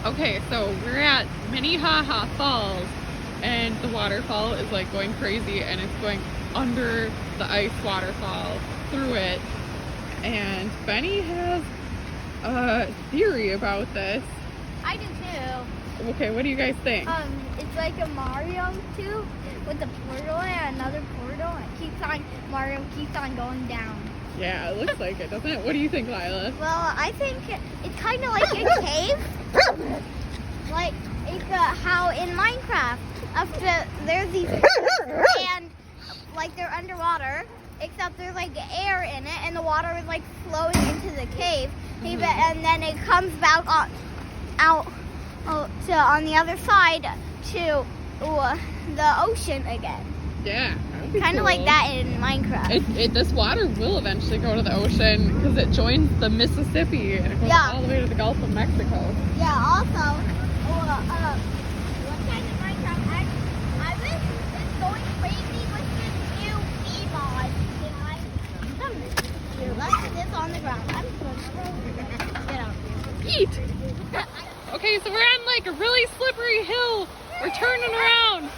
Okay, so we're at Minnehaha Falls, and the waterfall is like going crazy, and it's going under the ice waterfall through it. And Benny has a theory about this. I do too. Okay, what do you guys think? It's like a Mario tube with a portal and another portal, and Mario keeps on going down. Yeah, it looks like it, doesn't it? What do you think, Lila? Well, I think it's kind of like a cave, like how in Minecraft, after there's these and like they're underwater, except there's like air in it, and the water is like flowing into the cave, and then it comes back out to on the other side to the ocean again. Yeah, Kind of like that in Minecraft. This water will eventually go to the ocean because it joins the Mississippi and it goes all the way to the Gulf of Mexico. Yeah, also, one time in Minecraft, I was going crazy with this new V-mod. Let's put this on the ground. I'm going to get out. Eat! Okay, so we're on like a really slippery hill. We're turning around.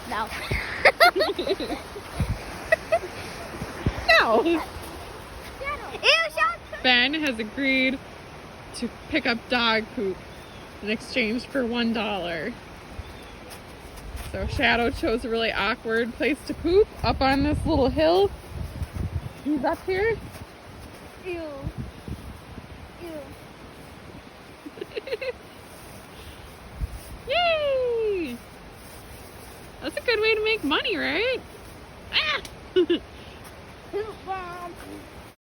No. No. Ew, Ben has agreed to pick up dog poop in exchange for $1. So Shadow chose a really awkward place to poop up on this little hill. He's up here. Ew. Ew. Yay! That's a good way to make money, right? Ah! Poop bomb.